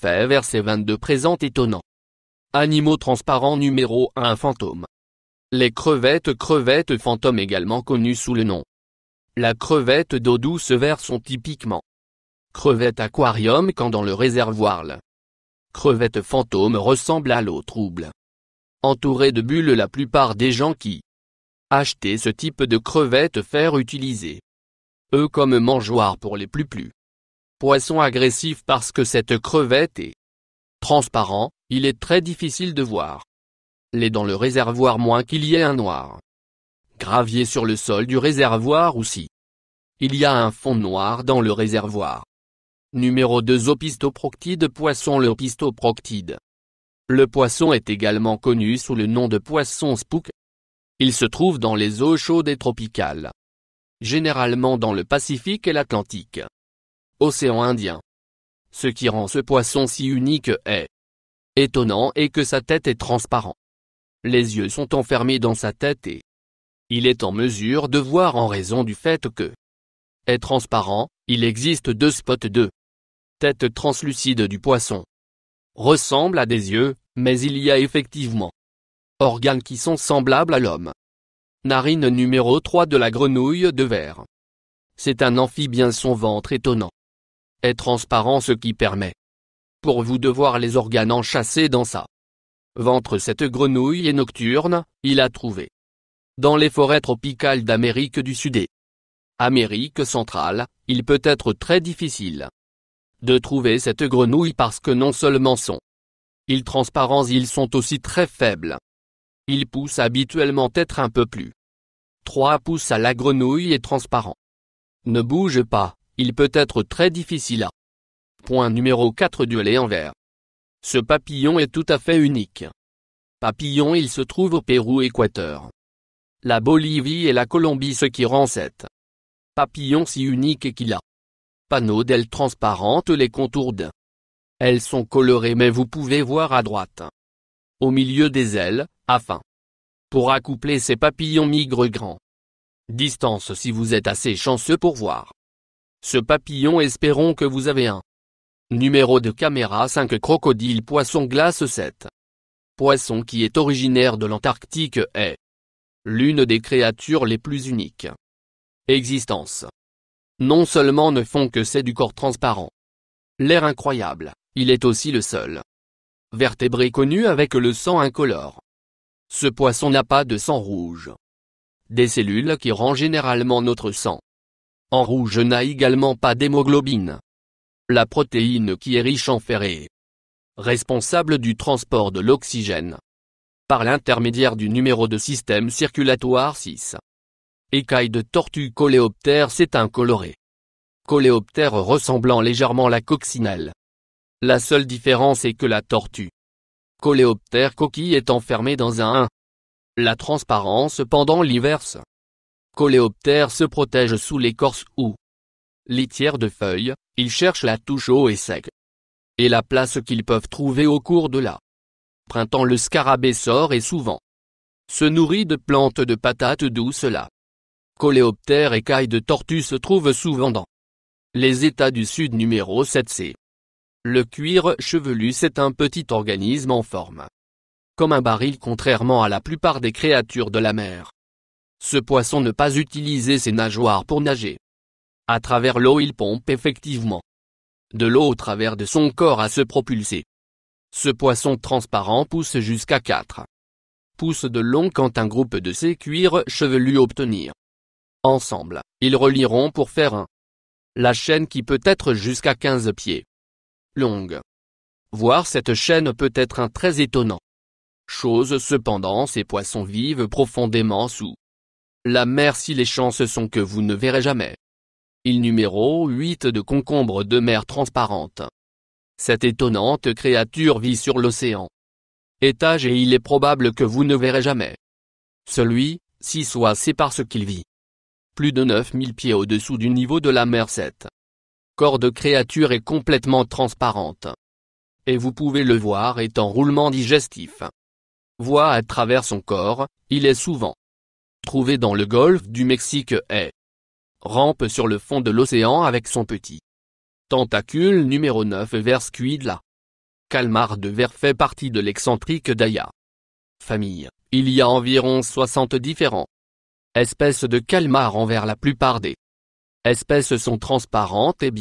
fait verset 22 présente étonnant. Animaux transparents numéro 1 fantôme. Les crevettes fantômes également connues sous le nom. La crevette d'eau douce vert sont typiquement crevettes aquarium quand dans le réservoir. La crevette fantôme ressemble à l'eau trouble. Entourée de bulles, la plupart des gens qui achetaient ce type de crevettes faire utiliser eux comme mangeoires pour les plus poissons agressifs parce que cette crevette est transparent, il est très difficile de voir les dans le réservoir moins qu'il y ait un noir gravier sur le sol du réservoir ou si il y a un fond noir dans le réservoir. Numéro 2 Zoopistoproctide poisson. Le pistoproctide. Le poisson est également connu sous le nom de poisson spook. Il se trouve dans les eaux chaudes et tropicales, généralement dans le Pacifique et l'Atlantique. Océan Indien. Ce qui rend ce poisson si unique est étonnant et que sa tête est transparente. Les yeux sont enfermés dans sa tête et il est en mesure de voir en raison du fait que est transparent. Il existe deux spots de tête translucide du poisson. Ressemble à des yeux, mais il y a effectivement organes qui sont semblables à l'homme. Narine numéro 3 de la grenouille de verre. C'est un amphibien, son ventre étonnant est transparent, ce qui permet pour vous de voir les organes enchâssés dans sa ventre. Cette grenouille est nocturne, il a trouvé dans les forêts tropicales d'Amérique du Sud et Amérique centrale. Il peut être très difficile de trouver cette grenouille parce que non seulement sont-ils transparents, ils sont aussi très faibles. Ils poussent habituellement être un peu plus 3 pouces à la grenouille est transparent. Ne bouge pas, il peut être très difficile à. Point numéro 4 du lait en verre. Ce papillon est tout à fait unique. Papillon, il se trouve au Pérou, Équateur, la Bolivie et la Colombie, ce qui rend cette papillon si unique et qu'il a panneaux d'ailes transparentes. Les contours d'elles sont colorés, mais vous pouvez voir à droite, au milieu des ailes, afin pour accoupler ces papillons migrent grand distance. Si vous êtes assez chanceux pour voir ce papillon, espérons que vous avez un numéro de caméra 5 crocodile poisson glace. Cette poisson, qui est originaire de l'Antarctique, est l'une des créatures les plus uniques existence. Non seulement ne font que c'est du corps transparent, l'air incroyable, il est aussi le seul vertébré connu avec le sang incolore. Ce poisson n'a pas de sang rouge. Des cellules qui rendent généralement notre sang en rouge, n'a également pas d'hémoglobine, la protéine qui est riche en fer et responsable du transport de l'oxygène par l'intermédiaire du numéro de système circulatoire 6. Écaille de tortue coléoptère. C'est un coloré coléoptère ressemblant légèrement à la coccinelle. La seule différence est que la tortue coléoptère coquille est enfermée dans un la transparence pendant l'hiver. Ce coléoptère se protège sous l'écorce ou litière de feuilles. Ils cherchent la touche eau et sec et la place qu'ils peuvent trouver au cours de la printemps. Le scarabée sort et souvent se nourrit de plantes de patates douces. La coléoptère écaille de tortue se trouve souvent dans les États du Sud. Numéro 7 c'est le cuir chevelu. C'est un petit organisme en forme comme un baril. Contrairement à la plupart des créatures de la mer, ce poisson ne pas utiliser ses nageoires pour nager à travers l'eau. Il pompe effectivement de l'eau au travers de son corps à se propulser. Ce poisson transparent pousse jusqu'à 4 pouces de long quand un groupe de ces cuirs chevelus obtenir ensemble, ils relieront pour faire la chaîne qui peut être jusqu'à 15 pieds longue. Voir cette chaîne peut être un très étonnant chose. Cependant, ces poissons vivent profondément sous la mer. Si les chances sont que vous ne verrez jamais. Il numéro 8 de concombre de mer transparente. Cette étonnante créature vit sur l'océan étage et il est probable que vous ne verrez jamais celui-ci, soit c'est parce qu'il vit plus de 9000 pieds au-dessous du niveau de la mer. Cette corps de créature est complètement transparente et vous pouvez le voir étant roulement digestif. Voit à travers son corps. Il est souvent trouvé dans le golfe du Mexique et rampe sur le fond de l'océan avec son petit tentacule. Numéro 9 vers squid. La calmar de verre fait partie de l'excentrique Daia famille. Il y a environ 60 différents espèces de calmars en verre. La plupart des espèces sont transparentes et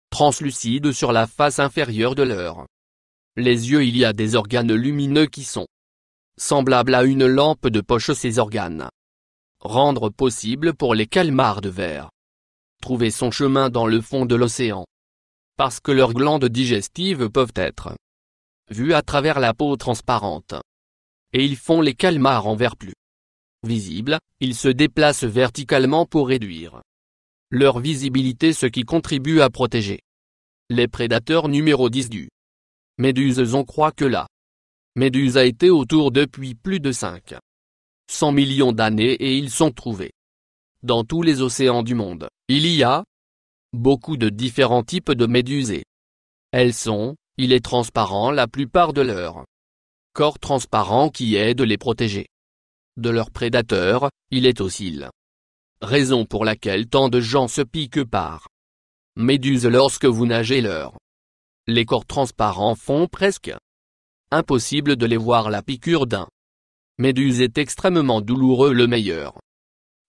translucides sur la face inférieure de leur les yeux. Il y a des organes lumineux qui sont semblables à une lampe de poche. Ces organes rendre possible pour les calmars de verre trouver son chemin dans le fond de l'océan, parce que leurs glandes digestives peuvent être vues à travers la peau transparente. Et ils font les calmars en verre plus visibles. Ils se déplacent verticalement pour réduire leur visibilité, ce qui contribue à protéger les prédateurs. Numéro 10 du méduses. On croit que la méduse a été autour depuis plus de 500 millions d'années et ils sont trouvés dans tous les océans du monde. Il y a beaucoup de différents types de méduses et il est transparent. La plupart de leur corps transparent qui aide les protéger de leurs prédateurs. Il est aussi la raison pour laquelle tant de gens se piquent par méduses lorsque vous nagez. Les corps transparents font presque impossible de les voir. La piqûre d'un méduse est extrêmement douloureux. Le meilleur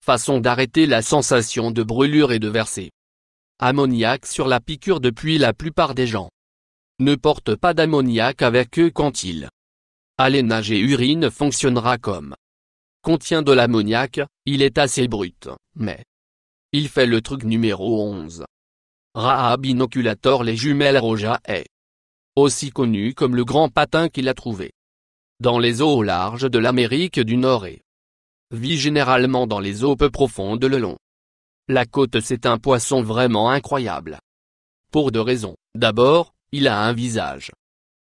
façon d'arrêter la sensation de brûlure est de verser ammoniac sur la piqûre. Depuis, la plupart des gens ne portent pas d'ammoniac avec eux quand ils allez nager. Urine fonctionnera comme contient de l'ammoniac. Il est assez brut, mais il fait le truc. Numéro 11. Raha binoculator. Les jumelles Roja est aussi connu comme le grand patin qu'il a trouvé dans les eaux au large de l'Amérique du Nord et vit généralement dans les eaux peu profondes le long la côte. C'est un poisson vraiment incroyable pour deux raisons. D'abord, il a un visage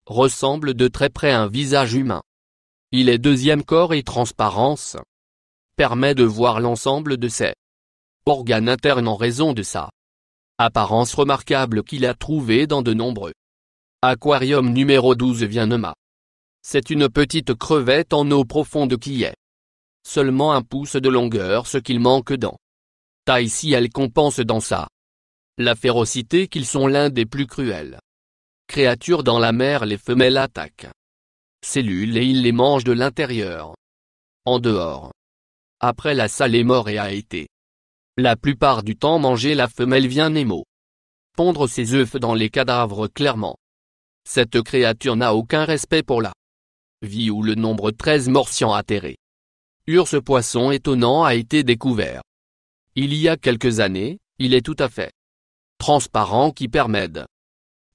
ressemble de très près à un visage humain. Il est deuxième corps et transparence permet de voir l'ensemble de ses organes internes en raison de sa apparence remarquable qu'il a trouvée dans de nombreux aquariums. Numéro 12. Viennema. C'est une petite crevette en eau profonde qui est seulement 1 pouce de longueur, ce qu'il manque dans taille. Si elle compense dans la férocité qu'ils sont l'un des plus cruels créatures dans la mer. Les femelles attaquent cellules et ils les mangent de l'intérieur en dehors. Après la salle est mort et a été la plupart du temps mangée. La femelle vient pondre ses œufs dans les cadavres. Clairement, cette créature n'a aucun respect pour la vie où le nombre 13 morsians atterrés. Ce poisson étonnant a été découvert il y a quelques années. Il est tout à fait transparent qui permet de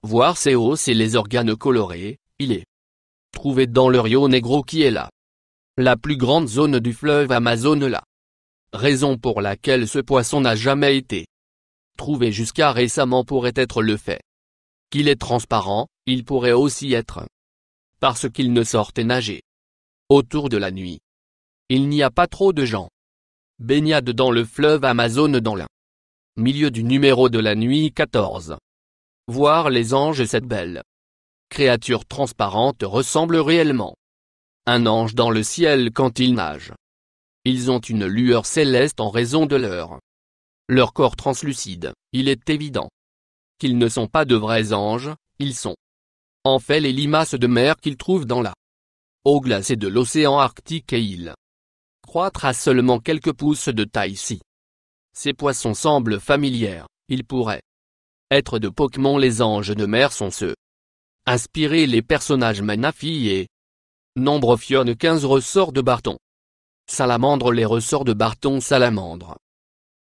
voir ses os et les organes colorés. Il est trouvé dans le Rio Negro qui est la plus grande zone du fleuve Amazon. La raison pour laquelle ce poisson n'a jamais été trouvé jusqu'à récemment pourrait être le fait qu'il est transparent. Il pourrait aussi être parce qu'il ne sortait nager autour de la nuit. Il n'y a pas trop de gens baignade dans le fleuve Amazon dans le milieu du numéro de la nuit 14. Voir les anges. Cette belle créature transparente ressemble réellement à un ange dans le ciel quand ils nagent. Ils ont une lueur céleste en raison de leur corps translucide. Il est évident qu'ils ne sont pas de vrais anges. Ils sont en fait les limaces de mer qu'ils trouvent dans la eau glacée de l'océan Arctique et ils croître à seulement quelques pouces de taille. Si ces poissons semblent familiers, ils pourraient être de Pokémon. Les anges de mer sont ceux inspirés les personnages Manaphy et Nombrefionne. 15 ressorts de Barton. Salamandre. Les ressorts de Barton salamandre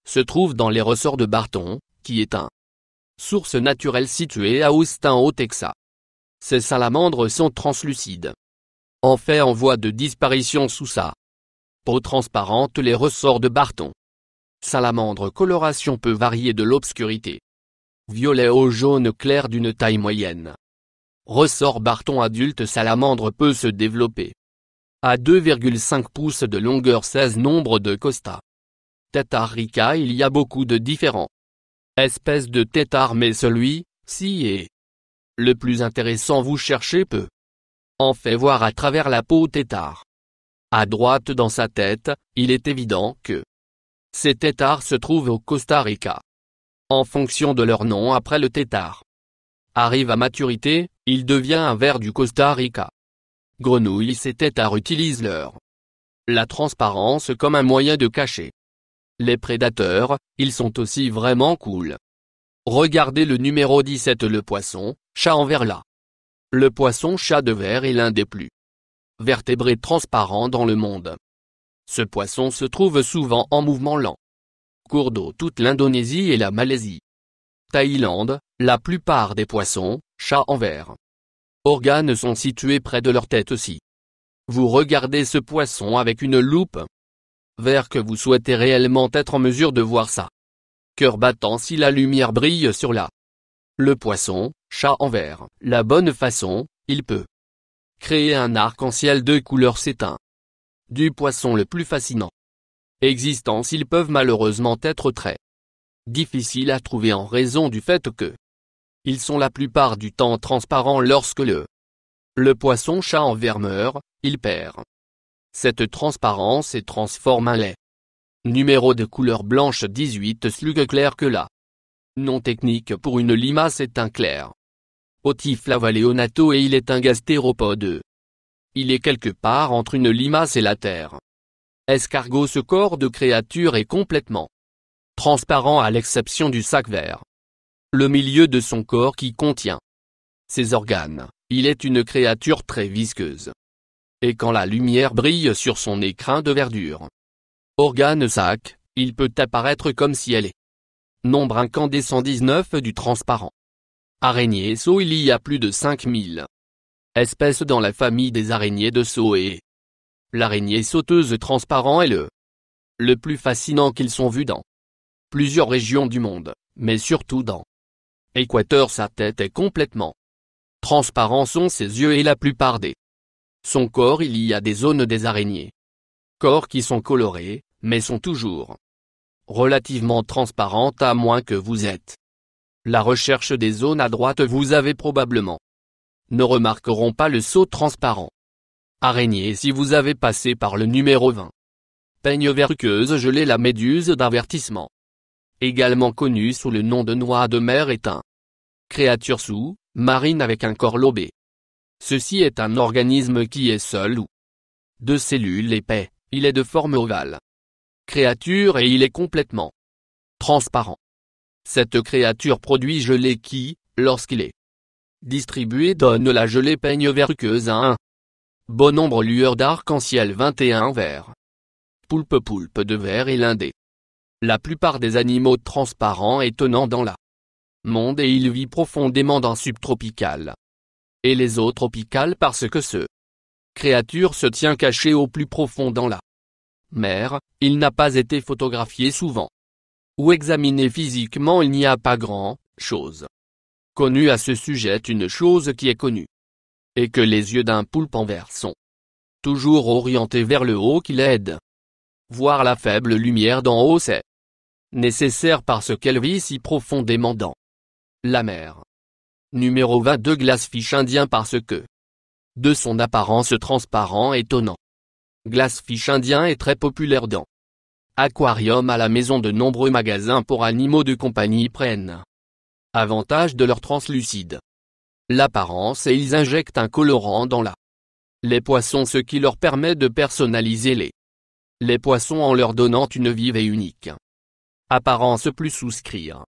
se trouvent dans les ressorts de Barton, qui est un source naturelle située à Austin au Texas. Ces salamandres sont translucides. En fait en voie de disparition sous sa peau transparente. Les ressorts de Barton salamandre. Coloration peut varier de l'obscurité violet au jaune clair d'une taille moyenne. Ressort Barton adulte. Salamandre peut se développer à 2,5 pouces de longueur. 16 Nombre de Costa Tétard rica. Il y a beaucoup de différents espèces de tétards mais celui-ci est le plus intéressant. Vous cherchez peu en fait voir à travers la peau tétard. À droite dans sa tête, il est évident que ces tétards se trouvent au Costa Rica. En fonction de leur nom après le tétard arrive à maturité, Il devient un ver du Costa Rica. Grenouilles et tétards utilisent la transparence comme un moyen de cacher les prédateurs. Ils sont aussi vraiment cool. Regardez le numéro 17, le poisson, chat en verre. Le poisson chat de verre est l'un des plus vertébrés transparents dans le monde. Ce poisson se trouve souvent en mouvement lent. Cours d'eau toute l'Indonésie et la Malaisie. Thaïlande, la plupart des poissons, chats en verre. Organes sont situés près de leur tête aussi. Vous regardez ce poisson avec une loupe. Vers que vous souhaitez réellement être en mesure de voir ça. Cœur battant si la lumière brille sur le poisson, chat en verre. La bonne façon, il peut créer un arc-en-ciel de couleurs s'éteint. Du poisson le plus fascinant existant. Ils peuvent malheureusement être très difficiles à trouver en raison du fait que ils sont la plupart du temps transparents. Lorsque le poisson chat en verre meurt, il perd cette transparence et transforme un lait. Numéro de couleur blanche 18, slug clair que la nom technique pour une limace est un clair Otiflava leonato et il est un gastéropode. Il est quelque part entre une limace et la terre. Escargot. Ce corps de créature est complètement transparent à l'exception du sac vert. Le milieu de son corps qui contient ses organes. Il est une créature très visqueuse. Et quand la lumière brille sur son écrin de verdure, organe sac, il peut apparaître comme si elle est. Nombre incandescent 19 du transparent. Araignée seau. Il y a plus de 5000 espèces dans la famille des araignées de seau et l'araignée sauteuse transparent est le plus fascinant. Qu'ils sont vus dans plusieurs régions du monde, mais surtout dans Équateur. Sa tête est complètement transparent, sont ses yeux et la plupart de son corps. Il y a des zones des araignées corps qui sont colorées, mais sont toujours relativement transparentes à moins que vous êtes la recherche des zones à droite. Vous avez probablement ne remarqueront pas le seau transparent. Araignée. Si vous avez passé par le numéro 20. Peigne verruqueuse gelée. La méduse d'avertissement, également connue sous le nom de noix de mer, est un créature sous-marine avec un corps lobé. Ceci est un organisme qui est seul ou de cellules épais. Il est de forme ovale créature et il est complètement transparent. Cette créature produit gelée qui, lorsqu'il est distribué, donne la gelée peigne verruqueuse à un bon nombre lueur d'arc-en-ciel 21 vert. Poulpe de verre est l'un des la plupart des animaux transparents étonnants dans la monde et il vit profondément dans subtropical et les eaux tropicales parce que ce créature se tient caché au plus profond dans la mer. Il n'a pas été photographié souvent ou examiné physiquement. Il n'y a pas grand-chose connu à ce sujet. Une chose qui est connue est que les yeux d'un poulpe en verre sont toujours orientés vers le haut, qui l'aide voir la faible lumière d'en haut. C'est nécessaire parce qu'elle vit si profondément dans la mer. Numéro 22, glacefish indien. Parce que de son apparence transparent étonnant, glacefish indien est très populaire dans aquarium à la maison. De nombreux magasins pour animaux de compagnie prennent avantage de leur translucide l'apparence et ils injectent un colorant dans les poissons, ce qui leur permet de personnaliser les poissons en leur donnant une vive et unique apparence. Plus souscrire